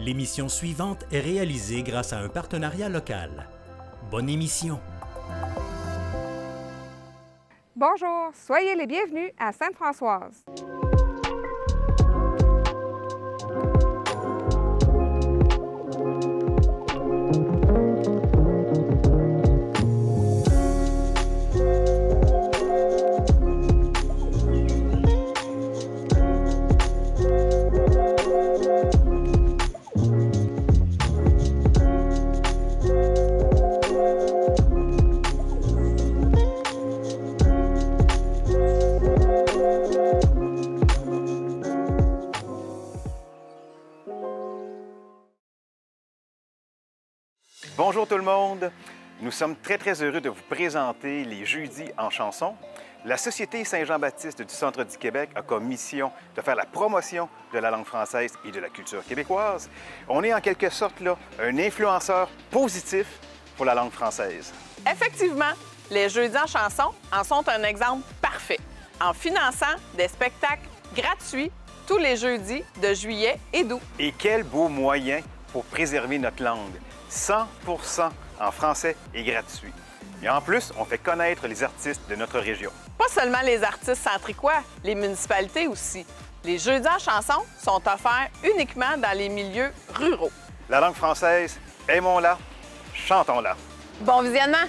L'émission suivante est réalisée grâce à un partenariat local. Bonne émission! Bonjour, soyez les bienvenus à Sainte-Françoise. Bonjour tout le monde! Nous sommes très heureux de vous présenter les Jeudis en chanson. La Société Saint-Jean-Baptiste du Centre du Québec a comme mission de faire la promotion de la langue française et de la culture québécoise. On est en quelque sorte là un influenceur positif pour la langue française. Effectivement, les Jeudis en chanson en sont un exemple parfait, en finançant des spectacles gratuits tous les jeudis de juillet et d'août. Et quel beau moyen pour préserver notre langue! 100% en français et gratuit. Et en plus, on fait connaître les artistes de notre région. Pas seulement les artistes centricois, les municipalités aussi. Les Jeudis en chanson sont offerts uniquement dans les milieux ruraux. La langue française, aimons-la, chantons-la. Bon visionnement!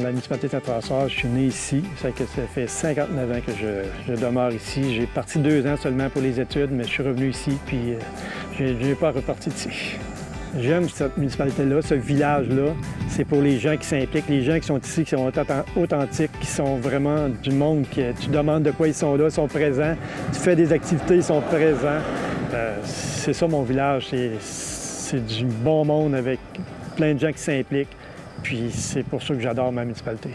La municipalité de Sainte-Françoise, je suis né ici, ça fait 59 ans que je demeure ici. J'ai parti 2 ans seulement pour les études, mais je suis revenu ici, puis je n'ai pas reparti d'ici. J'aime cette municipalité-là, ce village-là. C'est pour les gens qui s'impliquent, les gens qui sont ici, qui sont authentiques, qui sont vraiment du monde, que tu demandes de quoi ils sont là, ils sont présents. Tu fais des activités, ils sont présents. C'est ça mon village, c'est du bon monde avec plein de gens qui s'impliquent. Puis c'est pour ça que j'adore ma municipalité.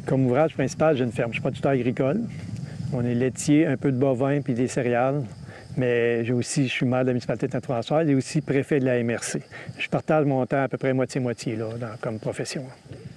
Comme ouvrage principal, j'ai une ferme. Je ne suis pas tuteur agricole. On est laitier, un peu de bovin puis des céréales. Mais je suis maire de la municipalité de Sainte-Françoise et aussi préfet de la MRC. Je partage mon temps à peu près moitié-moitié comme profession.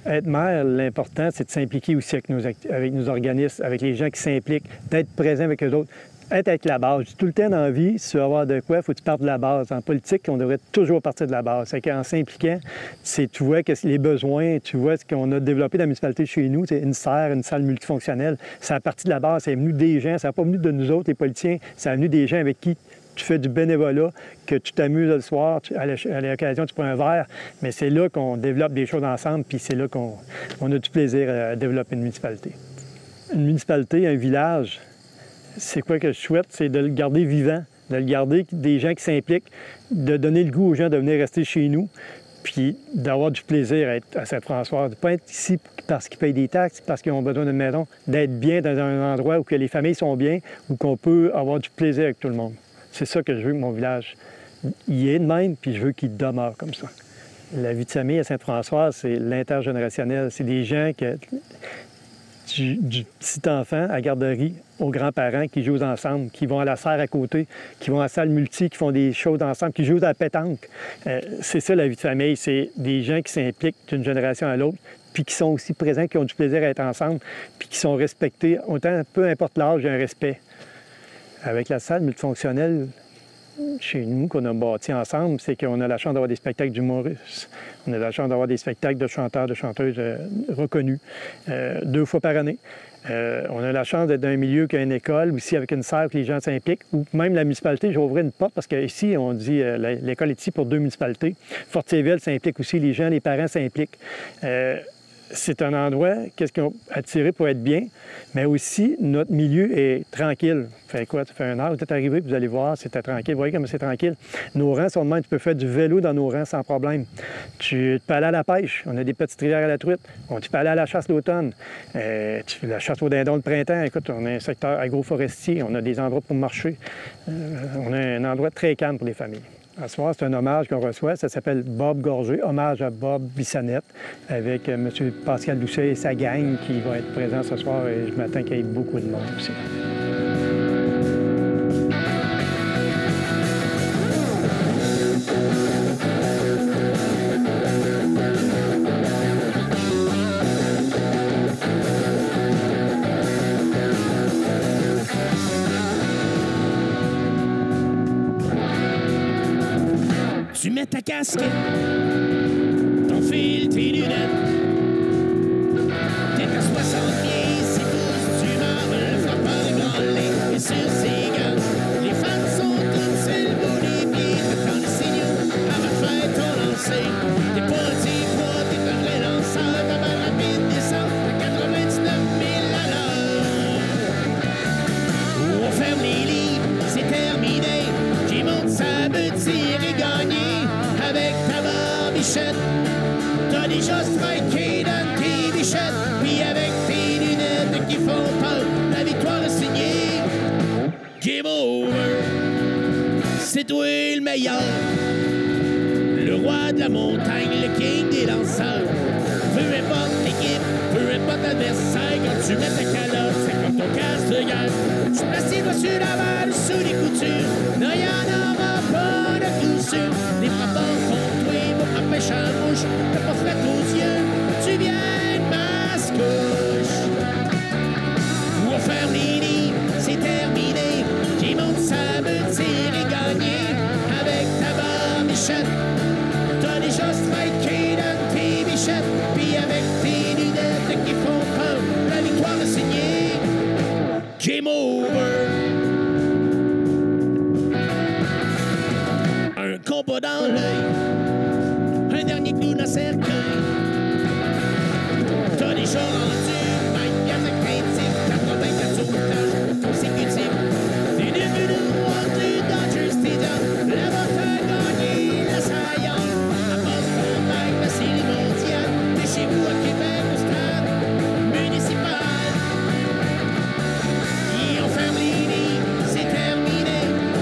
Être maire, l'important, c'est de s'impliquer aussi avec nos organismes, avec les gens qui s'impliquent, d'être présent avec eux autres. Être avec la base. Je dis tout le temps dans la vie, si tu veux avoir de quoi, il faut que tu partes de la base. En politique, on devrait toujours partir de la base. C'est qu'en s'impliquant, tu vois les besoins, tu vois ce qu'on a développé dans la municipalité chez nous, c'est une serre, une salle multifonctionnelle. Ça a parti de la base, c'est venu des gens, ça n'a pas venu de nous autres, les politiciens, ça a venu des gens avec qui tu fais du bénévolat, que tu t'amuses le soir, à l'occasion, tu prends un verre, mais c'est là qu'on développe des choses ensemble, puis c'est là qu'on a du plaisir à développer une municipalité. Une municipalité, un village, c'est quoi que je souhaite? C'est de le garder vivant, de le garder des gens qui s'impliquent, de donner le goût aux gens de venir rester chez nous, puis d'avoir du plaisir à être à Sainte-Françoise, de ne pas être ici parce qu'ils payent des taxes, parce qu'ils ont besoin d'une maison, d'être bien dans un endroit où que les familles sont bien, où qu'on peut avoir du plaisir avec tout le monde. C'est ça que je veux que mon village y est de même, puis je veux qu'il demeure comme ça. La vie de famille à Sainte-Françoise, c'est l'intergénérationnel. C'est des gens du petit enfant à garderie aux grands-parents qui jouent ensemble, qui vont à la serre à côté, qui vont à la salle multi, qui font des choses ensemble, qui jouent à la pétanque. C'est ça la vie de famille, c'est des gens qui s'impliquent d'une génération à l'autre, puis qui sont aussi présents, qui ont du plaisir à être ensemble, puis qui sont respectés. Autant, peu importe l'âge, il y a un respect. Avec la salle multifonctionnelle, chez nous, qu'on a bâti ensemble, c'est qu'on a la chance d'avoir des spectacles d'humoristes. On a la chance d'avoir des spectacles de chanteurs, de chanteuses reconnus 2 fois par année. On a la chance d'être dans un milieu qui a une école, aussi avec une serre que les gens s'impliquent, ou même la municipalité, je vais ouvrir une porte parce qu'ici, on dit l'école est ici pour 2 municipalités. Fort-Séville s'implique aussi, les gens, les parents s'impliquent. c'est un endroit, qu'est-ce qu'on a attiré pour être bien, mais aussi notre milieu est tranquille. Fait quoi? Ça fait 1 heure, vous êtes arrivé, vous allez voir, c'était tranquille. Vous voyez comme c'est tranquille. Nos rangs sont de même, tu peux faire du vélo dans nos rangs sans problème. Tu peux aller à la pêche, on a des petites rivières à la truite. Tu peux aller à la chasse l'automne. La chasse au dindon le printemps, écoute, on a un secteur agroforestier, on a des endroits pour marcher. On a un endroit très calme pour les familles. À ce soir, c'est un hommage qu'on reçoit. Ça s'appelle Bob Gorgé, hommage à Bob Bissonnette, avec M. Pascal Doucet et sa gang qui va être présent ce soir. Et je m'attends qu'il y ait beaucoup de monde aussi. Tu mets ta casquette, ton fil, tes lunettes. T'es à 60 pieds, c'est costumable, le frappeur ébranlé. Et sur ses gants, les femmes sont toutes sur le bout des pieds. T'attends les signaux avant de faire ton lancer. T'es pas un petit poids, t'es un vrai lanceur. Ta balle rapide descend à 99 000 à l'heure. On ferme les livres, c'est terminé. Qui monte sa boutique et gagné. Avec ta barbichette, t'as déjà striké dans tes bichettes. Puis avec tes lunettes qui font peur, la victoire est signée. Game over, c'est toi le meilleur. Le roi de la montagne, le king des lanceurs. Peu importe l'équipe, peu importe l'adversaire, quand tu mets ta calotte, c'est comme ton casque de guerre. Tu places tes doigts sur la balle, sous les coutures. Non, y'en aura pas de coup sûr. Les frappeurs contre toi, vont empêcher en mouche. T'as pas fret aux yeux, tu viens de mascouche. On ferme les lits, c'est terminé. Qui monte sa boutique et gagné. Avec ta barbichette, t'as déjà striké dans tes bichettes. Puis avec tes lunettes qui font peur, la victoire est signée. Game over. Un combat dans l'œil, un dernier clou dans le cercueil. T'as déjà rendu 24 critiques, 84 sauvetages consécutifs. T'es devenu le roi du Dodger Stadium. Là-bas t'as gagné la saillante. À Boston avec la série mondiale. T'es chez vous à Québec au stade municipal. Et on ferme les lits, c'est terminé.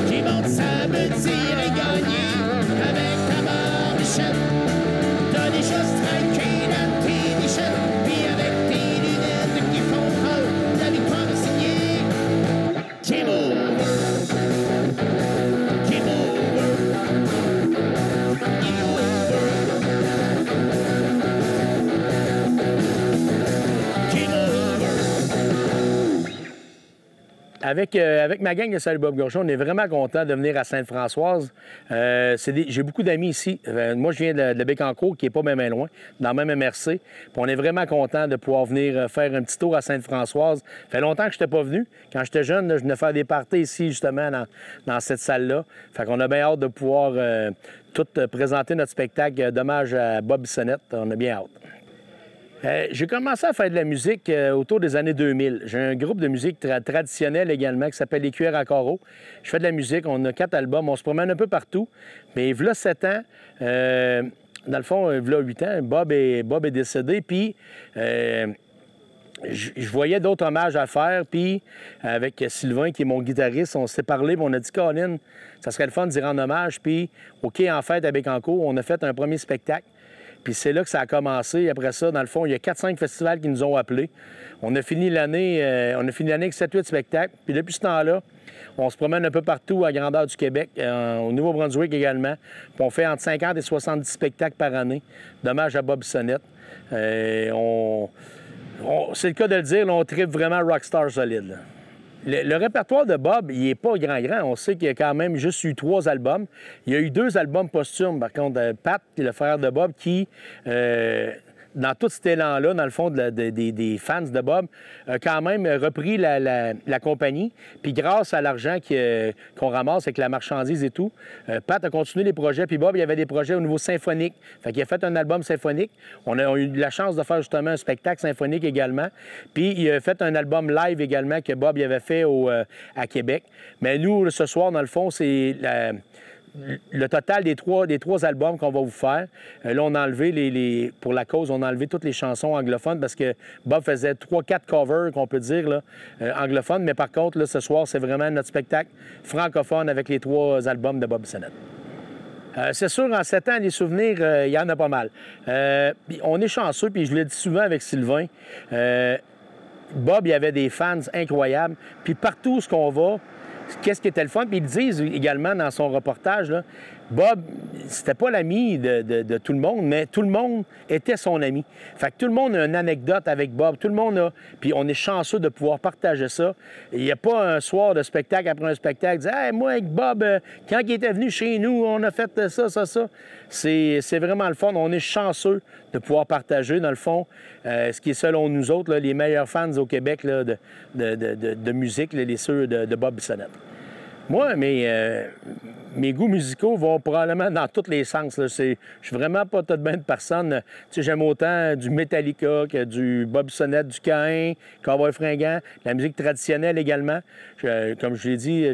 Qui monte sa boutique et gagné. Avec ta barbichette, t'as déjà striké dans tes bichettes. Puis avec tes lunettes qui font peur, la victoire est signée. Game over. Game over. Game over. Game over. Avec ma gang de Salut Bob Gorgé, on est vraiment content de venir à Sainte-Françoise. J'ai beaucoup d'amis ici. Moi, je viens de Bécancour, qui n'est pas même loin, dans le même MRC. Puis on est vraiment content de pouvoir venir faire un petit tour à Sainte-Françoise. Ça fait longtemps que je n'étais pas venu. Quand j'étais jeune, là, je venais faire des parties ici, justement, dans cette salle-là. Fait qu'on a bien hâte de pouvoir tout présenter notre spectacle d'hommage à Bob Bissonnette. On a bien hâte. J'ai commencé à faire de la musique autour des années 2000. J'ai un groupe de musique traditionnelle également qui s'appelle Les Cuillères à Carreaux. Je fais de la musique, on a 4 albums, on se promène un peu partout. Mais il y a 7 ans, dans le fond, il y a 8 ans, Bob est décédé, puis je voyais d'autres hommages à faire, puis avec Sylvain, qui est mon guitariste, on s'est parlé, puis on a dit, Colin, ça serait le fun d'y rendre hommage, puis OK, en fait, à Bécancour, on a fait un premier spectacle. Puis c'est là que ça a commencé. Après ça, dans le fond, il y a 4-5 festivals qui nous ont appelés. On a fini l'année avec 7-8 spectacles. Puis depuis ce temps-là, on se promène un peu partout à grandeur du Québec, au Nouveau-Brunswick également. Puis on fait entre 50 et 70 spectacles par année. Dommage à Bob Bissonnette. C'est le cas de le dire, là, on tripe vraiment rockstar solide. Là. Le répertoire de Bob, il n'est pas grand. On sait qu'il y a quand même juste eu 3 albums. Il y a eu 2 albums posthumes, par contre. Pat, le frère de Bob, qui dans tout cet élan-là, dans le fond, des fans de Bob, a quand même repris la compagnie. Puis grâce à l'argent qu'on ramasse avec la marchandise et tout, Pat a continué les projets. Puis Bob, il y avait des projets au niveau symphonique. Fait qu'il a fait un album symphonique. On a eu la chance de faire justement un spectacle symphonique également. Puis il a fait un album live également que Bob il avait fait à Québec. Mais nous, ce soir, dans le fond, c'est le total des trois albums qu'on va vous faire. Là, on a enlevé, pour la cause, on a enlevé toutes les chansons anglophones parce que Bob faisait 3-4 covers, qu'on peut dire, là, anglophones. Mais par contre, là, ce soir, c'est vraiment notre spectacle francophone avec les 3 albums de Bob Bissonnette. C'est sûr, en 7 ans, les souvenirs, il y en a pas mal. On est chanceux, puis je le dis souvent avec Sylvain, Bob, il y avait des fans incroyables. Puis partout où on va, qu'est-ce qui était le fun? Puis ils disent également dans son reportage, là, Bob, c'était pas l'ami de tout le monde, mais tout le monde était son ami. Fait que tout le monde a une anecdote avec Bob. Tout le monde a... Puis on est chanceux de pouvoir partager ça. Il n'y a pas un soir de spectacle après un spectacle qui dit « Hey, moi, avec Bob, quand il était venu chez nous, on a fait ça, ça, ça. » C'est vraiment le fun. On est chanceux de pouvoir partager, dans le fond, ce qui est selon nous autres, là, les meilleurs fans au Québec là, de musique, là, ceux de Bob Bissonnette. Moi, mes goûts musicaux vont probablement dans tous les sens. Je suis vraiment pas toute bien de personne. Tu sais, j'aime autant du Metallica que du Bob Bissonnette, du Caïn, Cowboy Fringant, la musique traditionnelle également. Comme je l'ai dit,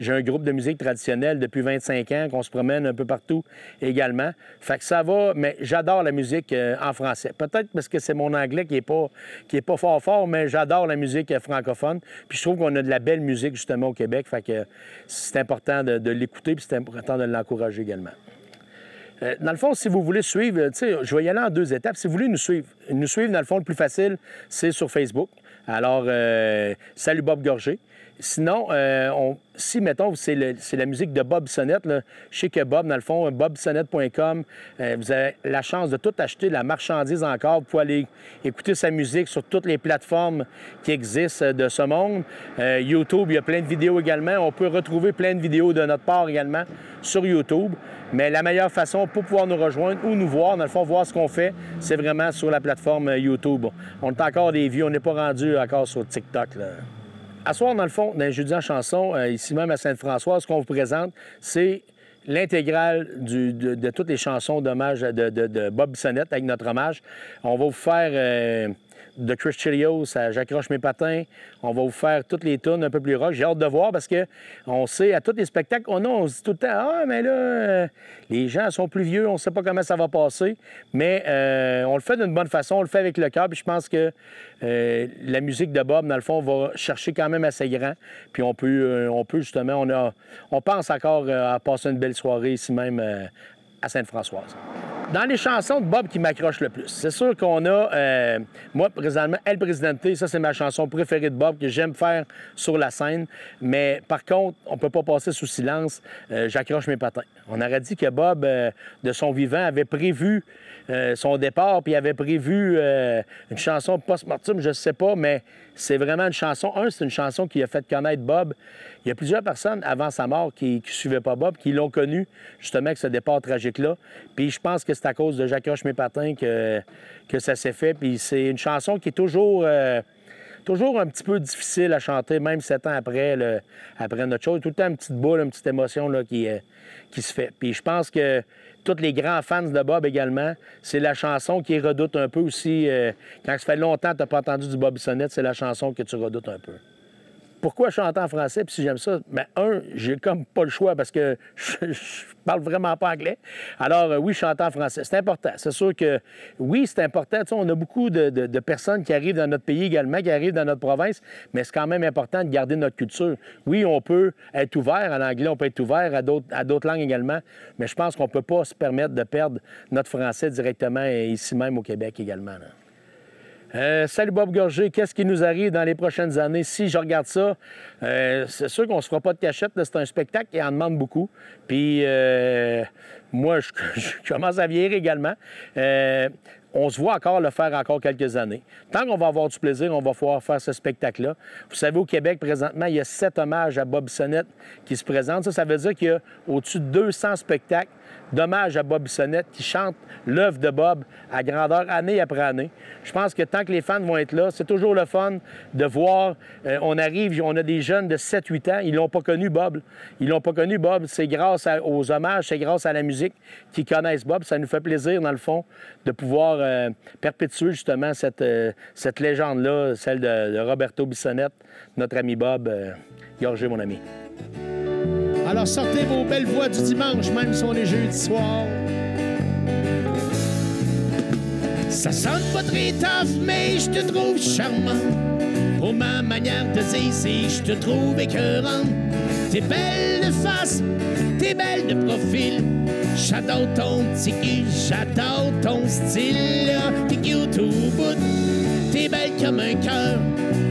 j'ai un groupe de musique traditionnelle depuis 25 ans qu'on se promène un peu partout également. Fait que ça va, mais j'adore la musique en français. Peut-être parce que c'est mon anglais qui est pas fort, mais j'adore la musique francophone. Puis je trouve qu'on a de la belle musique justement au Québec. Fait que c'est important de l'écouter, puis c'est important de l'encourager également. Dans le fond, si vous voulez suivre, je vais y aller en 2 étapes. Si vous voulez nous suivre, dans le fond, le plus facile, c'est sur Facebook. Alors, salut Bob Gorgé. Sinon, si, mettons, c'est la musique de Bob Bissonnette, là, je sais que Bob, dans le fond, bobbissonnette.com, vous avez la chance de tout acheter, la marchandise encore. Vous pouvez aller écouter sa musique sur toutes les plateformes qui existent de ce monde. YouTube, il y a plein de vidéos également. On peut retrouver plein de vidéos de notre part également sur YouTube. Mais la meilleure façon pour pouvoir nous rejoindre ou nous voir, dans le fond, voir ce qu'on fait, c'est vraiment sur la plateforme YouTube. On est encore des vieux, on n'est pas rendu encore sur TikTok, là. À soir, dans le fond, dans les Jeudis en chanson, ici même à Sainte-Françoise, ce qu'on vous présente, c'est l'intégrale de toutes les chansons d'hommage de Bob Bissonnette avec notre hommage. On va vous faire de Chris Chilios à J'accroche mes patins. On va vous faire toutes les tunes un peu plus rock. J'ai hâte de voir parce que on sait, à tous les spectacles qu'on a, on se dit tout le temps « Ah, mais là, les gens sont plus vieux, on ne sait pas comment ça va passer. » Mais on le fait d'une bonne façon, on le fait avec le cœur. Puis je pense que la musique de Bob, dans le fond, va chercher quand même assez grand. Puis on peut justement, on pense encore à passer une belle soirée ici même à Sainte-Françoise. Dans les chansons de Bob qui m'accrochent le plus, c'est sûr qu'on a, moi, présentement, El Presidente, ça, c'est ma chanson préférée de Bob que j'aime faire sur la scène. Mais par contre, on ne peut pas passer sous silence J'accroche mes patins. On aurait dit que Bob, de son vivant, avait prévu son départ, puis avait prévu une chanson post-mortem, je ne sais pas, mais c'est vraiment une chanson. C'est une chanson qui a fait connaître Bob. Il y a plusieurs personnes avant sa mort qui ne suivaient pas Bob, qui l'ont connu justement avec ce départ tragique-là. Puis je pense que c'est à cause de J'accroche mes patins que ça s'est fait. Puis c'est une chanson qui est toujours un petit peu difficile à chanter, même 7 ans après notre show. Tout le temps une petite boule, une petite émotion là, qui se fait. Puis je pense que tous les grands fans de Bob également, c'est la chanson qui redoute un peu aussi. Quand ça fait longtemps que tu n'as pas entendu du Bob Bissonnette, c'est la chanson que tu redoutes un peu. Pourquoi chanter en français, puis si j'aime ça? Bien, j'ai comme pas le choix parce que je parle vraiment pas anglais. Alors, oui, chanter en français, c'est important. C'est sûr que, oui, c'est important. Tu sais, on a beaucoup de personnes qui arrivent dans notre pays également, qui arrivent dans notre province, mais c'est quand même important de garder notre culture. Oui, on peut être ouvert en anglais, on peut être ouvert à d'autres langues également, mais je pense qu'on peut pas se permettre de perdre notre français directement ici même au Québec également, là. Salut Bob Gorgé, qu'est-ce qui nous arrive dans les prochaines années? Si je regarde ça, c'est sûr qu'on ne se fera pas de cachette. C'est un spectacle qui en demande beaucoup. Puis moi, je commence à vieillir également. On se voit encore le faire encore quelques années. Tant qu'on va avoir du plaisir, on va pouvoir faire ce spectacle-là. Vous savez, au Québec, présentement, il y a 7 hommages à Bob Bissonnette qui se présentent. Ça veut dire qu'il y a au-dessus de 200 spectacles d'hommage à Bob Bissonnette qui chante l'œuvre de Bob à grandeur année après année. Je pense que tant que les fans vont être là, c'est toujours le fun de voir. On arrive, on a des jeunes de 7-8 ans, ils l'ont pas connu, Bob. Ils l'ont pas connu, Bob. C'est grâce aux hommages, c'est grâce à la musique qu'ils connaissent Bob. Ça nous fait plaisir, dans le fond, de pouvoir perpétuer justement cette légende-là, celle de Roberto Bissonnette, notre ami Bob. Gorgé, mon ami. Alors sortez vos belles voix du dimanche, même si on est jeudi soir. Ça sonne pas très tough, mais je te trouve charmant. Pour ma manière de dire, c'est je te trouve écœurant. T'es belle de face, t'es belle de profil. J'adore ton petit cul, j'adore ton style. T'es cute au bout, t'es belle comme un cœur.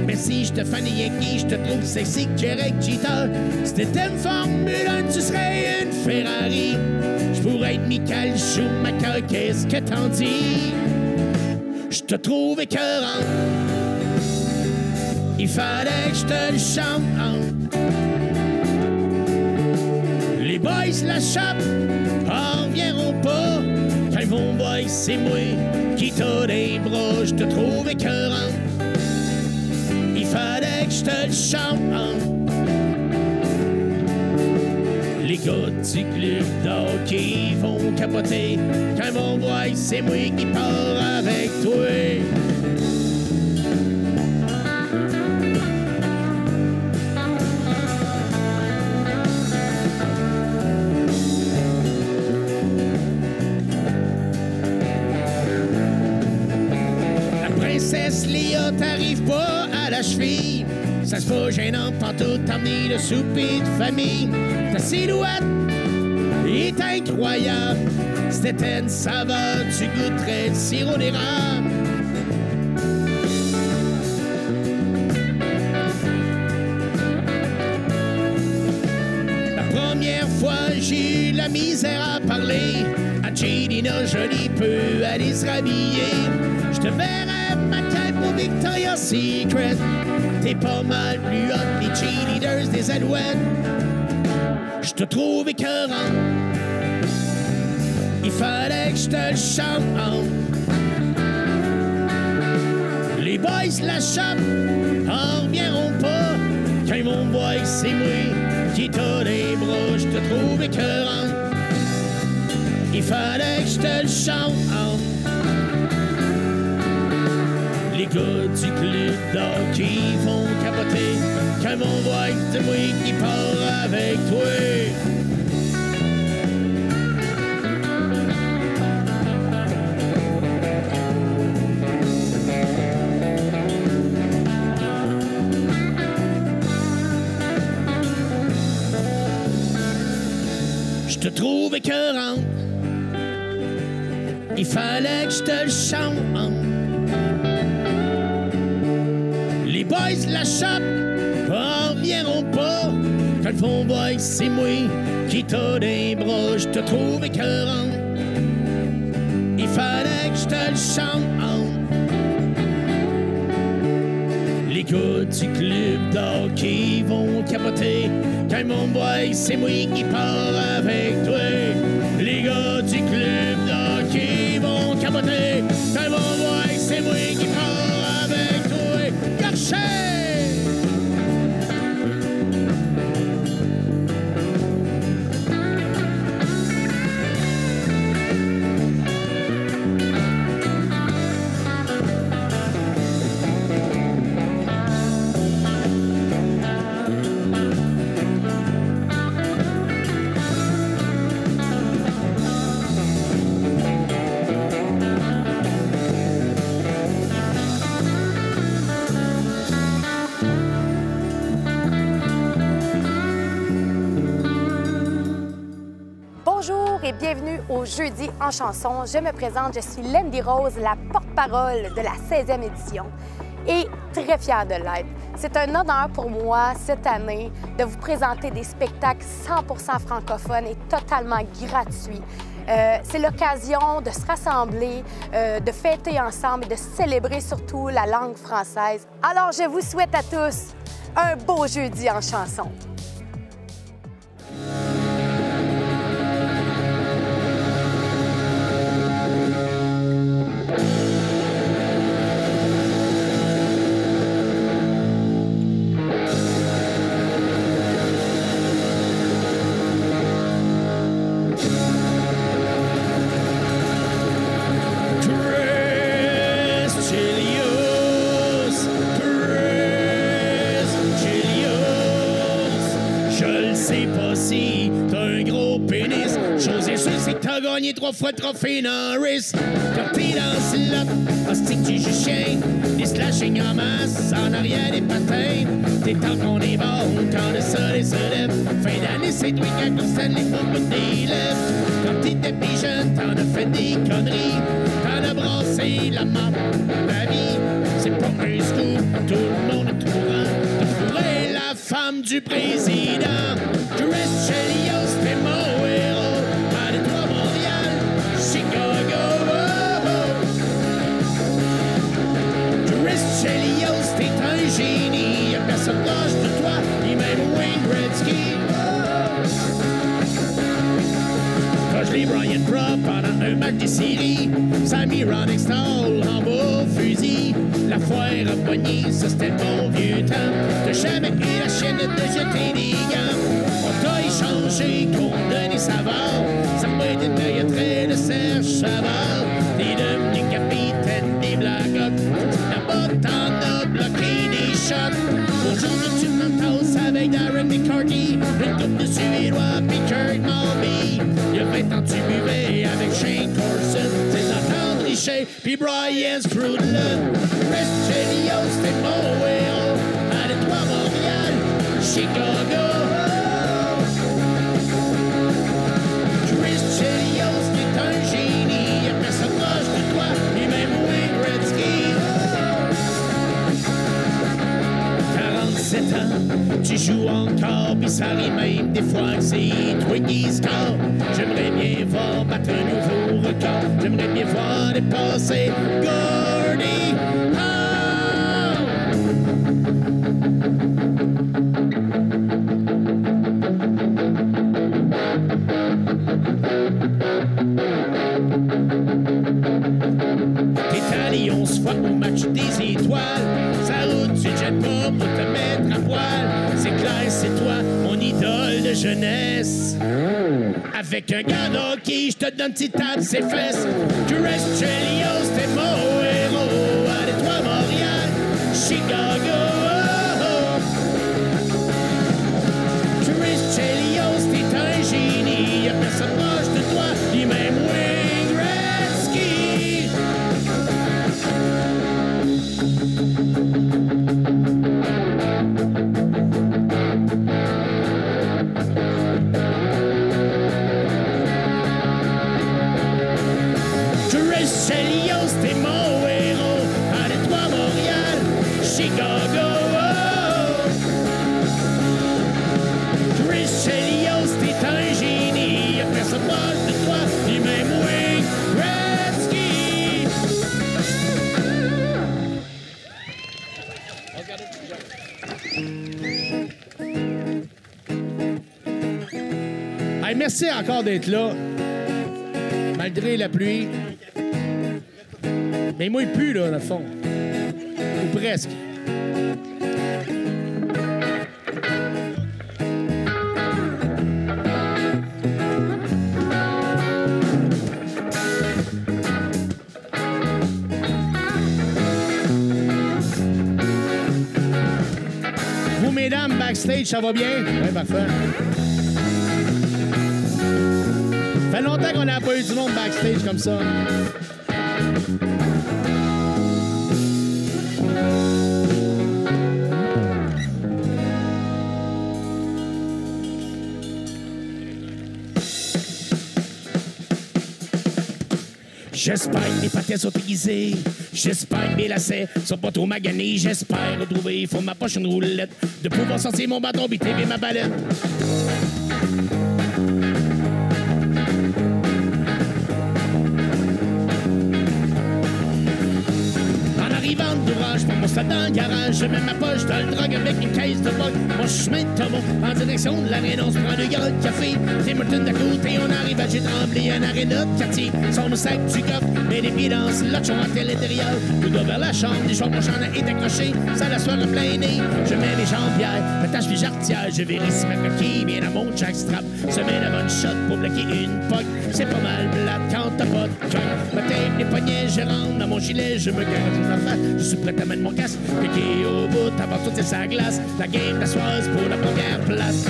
Mais si je te fanais Yankee, je te trouve sexy que Derek Jeter. Si t'étais une Formule 1, tu serais une Ferrari. Je pourrais être Michael Schumacher, qu'est-ce que t'en dis? Je te trouve écœurant. Il fallait que je te le chante. Les boys la chopent, en reviendront pas. Quand ils vont voir, c'est moi qui t'as des bras. Je te trouve écœurant. Il fallait que je te le chante. Les gars du club d'hockey vont capoter. Quand ils vont voir, c'est moi qui pars avec toi. Princesse Léa, t'arrives pas à la cheville. Ça se pas gênant pantoute, t'emmener le souper de famille. Ta silhouette est incroyable. Si t'étais une saveur, tu goûterais le sirop d'érable. La première fois, j'ai eu la misère à parler. Angelina Jolie peut aller se rhabiller. Je te verrai matin pour Victoria's Secret. T'es pas mal plus hot, les cheerleaders des Alouettes. Je te trouve écœurant. Il fallait que je te le chante. Les boys la chopent, en reviendront pas. Quand ils vont voir, c'est moi qui t'as les bras. Je te trouve écœurant. Il fallait que je te le chante. Les gars du club d'hockey vont capoter. Quand ils vont voir, c'est moi qui pars avec toi. Je te trouve écœurant. Il fallait que je te le chante. Les boys la chopent, en reviendront pas. Quand ils vont voir, c'est moi qui t'as des bras. Je te trouve écœurant. Il fallait que je te le chante. Les gars du club d'hockey vont capoter. Quand ils vont voir, c'est moi qui pars avec toi. Les gars du club d'hockey vont capoter. Quand ils vont voir, c'est moi qui pars avec toi. Garchet! Bonjour et bienvenue au Jeudi en chanson. Je me présente, je suis Lindy Rose, la porte-parole de la 16e édition et très fière de l'être. C'est un honneur pour moi cette année de vous présenter des spectacles 100% francophones et totalement gratuits. C'est l'occasion de se rassembler, de fêter ensemble et de célébrer surtout la langue française. Alors je vous souhaite à tous un beau Jeudi en chanson. sais pas si t'as un gros pénis. Chose est sûre, c'est que t'as gagné 3 fois le trophée Norris. Quand t'es dans le slot, hostie que tu joues chien. Des slashing en masse, en arrière des patins. T'es tant qu'on est bon, quand le soleil se lève. Fin d'année, c'est toi qui constate les beaucoup des lèvres. Quand t'étais plus jeune, t'en as fait des conneries. T'en as brassé la mort de ta vie. C'est pas un scoop, tout le monde est au courant. T'as fourré la femme du président. Chris Chelios, t'es mon héros. À Détroit, Montréal, Chicago. Chris Chelios, t'es un génie. Y'a personne proche de toi, ni même Wayne Gretzky. Quand je l'ai Brian Propp pendant un match des séries, Sammy Ronick Stall en beau fusil. La foire a pogné, ça c'était le bon vieux temps. T'as jamais eu la chaîne de jeter des gants. On t'a échangé contre Denis Savard. Ça m'a été de trait de Serge Savard. T'es devenu capitaine des Blackhawks. Là-bas t'en as bloqué des shots. Aujourd'hui tu m'entends avec Darren McCarthy. Une coupe de Suédois pis Kurt Malby. Il y a 20 ans tu buvais avec Shane Corson. C'est d'entendre Richer pis Brian Scrudlin. Chris Chelios, t'es mon héros. À Détroit, Montréal, Chicago. Chris Chelios, t'es un génie. Y'a personne proche de toi, ni même Wayne Gretzky. 47 ans, tu joues encore, pis ça arrive même des fois que c'est toi qui score. J'aimerais bien voir battre un nouveau record. J'aimerais bien voir dépasser Gordie Howe. T'es allé 11 fois au match des étoiles. Sa route, tu te jettes pas pour te mettre à poil. C'est clair, c'est toi, mon idole de jeunesse. Avec un gars d'hockey, je te donne petite tape ses fesses. Chris Chelios, t'es mon héros. À Détroit, Montréal, Chicago. Chris Chelios, t'es un génie. Y'a personne proche de toi, ni même Wayne Gretzky. Chris Chelios, t'es mon héros. À Détroit, Montréal, Chicago. Chris Chelios, t'es un génie. Y'a personne proche de toi, ni même Wayne Gretzky. Hey, merci encore d'être là. Malgré la pluie. Mais moi, il pue, là, dans le fond. Ou presque. Vous, mesdames, backstage, ça va bien? Oui, parfait. Ça fait longtemps qu'on n'a pas eu du monde backstage comme ça. J'espère que mes patins sont aiguisés. J'espère que mes lacets sont pas trop maganés. J'espère retrouver, faut ma poche une roulette, de pouvoir sortir mon bâton pis tirer ma balette. En arrivant d'ouvrage, pour mon stade dans le garage, je mets ma poche dans le drogue avec une caisse de boc. Mon chemin de Tomo, en direction de l'aréna, on se prend 2 gars de café. Tim Hortons d'à côté, on arrive à G-Tremblay, un aréna de quartier. Son au sac du coffre, mais les pieds dans le lot, à l'intérieur. Tout doit vers la chambre, les joueurs, mon chandail est accroché, ça la soirée plein nez. Je mets mes jambes pierres, m'attache puis j'artière, je vérifie ma coquille, bien à mon jackstrap. Semaine avant une shot pour bloquer une poque. C'est pas mal plate quand t'as pas de cœur. Ma tape, les poignets, je rentre dans mon gilet, je me garde en face. Je suis prêt à mettre mon casque, piqué au bout, avant tout c'est sa glace. La game d'assoise pour la première place.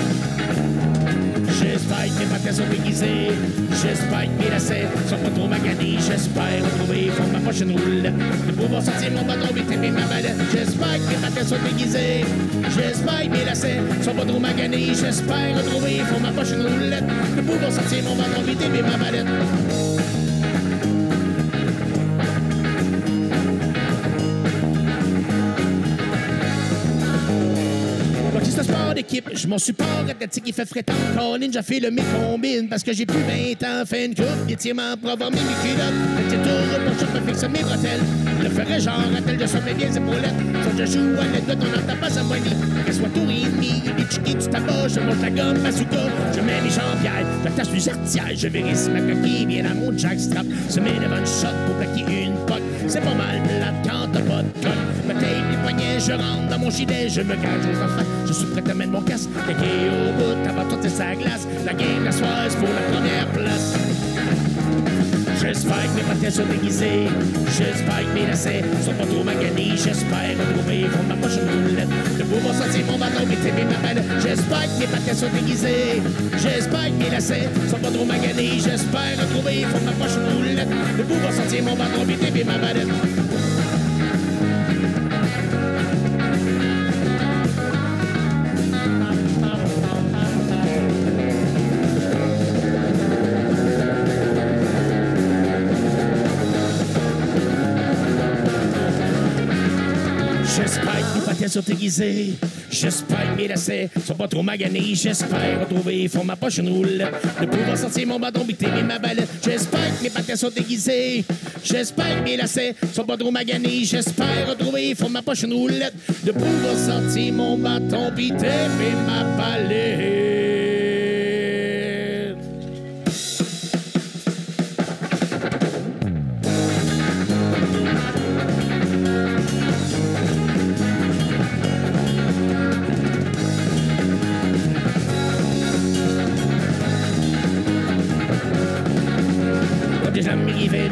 J'espère que mes patins sont déguisés. J'espère que mes lacets sont pas trop maganés. J'espère retrouver fond ma prochaine roulette. De pouvoir sortir mon bâton et taper ma mallette. J'espère que mes patins sont déguisés. J'espère que mes lacets sont pas trop maganés. J'espère retrouver fond ma prochaine roulette. De pouvoir sortir mon bâton et taper ma mallette. C'est un sport d'équipe, je m'en support athlétique, il fait frétant. Colin, j'ai fait le mécombine parce que j'ai plus 20 ans, fait une coupe, d'étirement pour avoir mes culottes. Le petit tour pour chaque me fixe mes bretelles. Le ferais genre attelle, je sois mes vieilles épaulettes. Quand je joue à l'aide, on n'entend pas sa moignée. Qu'elle soit tout réunie, les chiquis du tabac, je monte la gomme, bazooka, je mets mes jambières, j'attache mes artières, je vérifie ma coquille, bien à mon jackstrap. Se met devant une shot pour plaquer une poque. C'est pas mal plate quand t'as pas de coque. Ma tape, les poignets, je rentre dans mon gilet, je me gage aux enfants. Je suis prêt à mettre mon casque, piqué au bout, avant tout c'est sa glace. La game d'assoise pour la première place. J'espère que mes patins sont déguisés. J'espère que mes lacets sont pas trop maganés. J'espère retrouver fond de ma prochaine roulette. De pouvoir sortir mon bâton et taper ma balle. J'espère que mes patins sont déguisés. J'espère que mes lacets sont pas trop maganés. J'espère retrouver fond de ma prochaine roulette. De pouvoir sortir mon bâton et taper ma balle. J'espère que mes patins sont aiguisés. J'espère que mes lacets sont pas trop maganés. J'espère retrouver fond ma prochaine roulette. De pouvoir sortir mon bâton, biter ma balette. J'espère que mes patins sont aiguisés. J'espère que mes lacets sont pas trop maganés. J'espère retrouver fond ma prochaine roulette. De pouvoir sortir mon bâton, biter ma balette.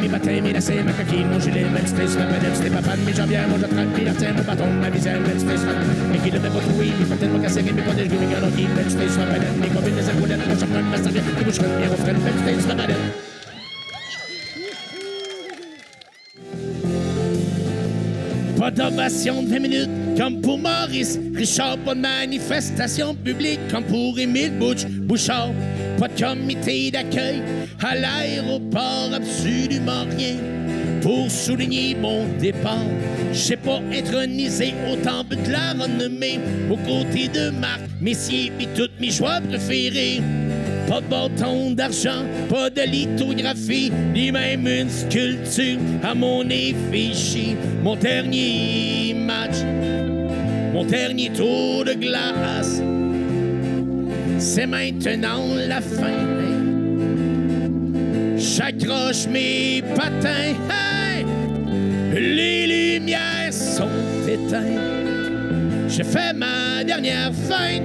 Mes patins, mes lacets, ma coquille, mon gilet, ma listée sur ma palette, c'était pas fan, mes jambières, mon j'attrape, mes lartiens, mon bâton, ma visière, ma listée sur ma palette, mes qui devaient pas trouver, mes patins, mon cassé, mes protèges, mes galoquilles, ma listée sur ma palette, mes combines, mes épaulettes, mon chaperon, ma serviette, mes boucherons, mes refrains, ma listée sur ma palette. Pas d'ovation de 20 minutes, comme pour Maurice Richard, pas de manifestation publique, comme pour Émile Bouchard. Pas de comité d'accueil à l'aéroport, absolument rien pour souligner mon départ. J'ai pas intronisé au temple de la renommée aux côtés de Marc Messier pis toutes mes choix préférés. Pas de bâton d'argent, pas de lithographie, ni même une sculpture à mon effigie. Mon dernier match, mon dernier tour de glace, c'est maintenant la fin. J'accroche mes patins, hey! Les lumières sont éteintes. J'ai fait ma dernière feinte.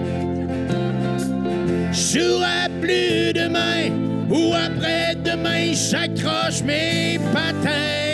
Je jouerai plus demain ou après-demain. J'accroche mes patins.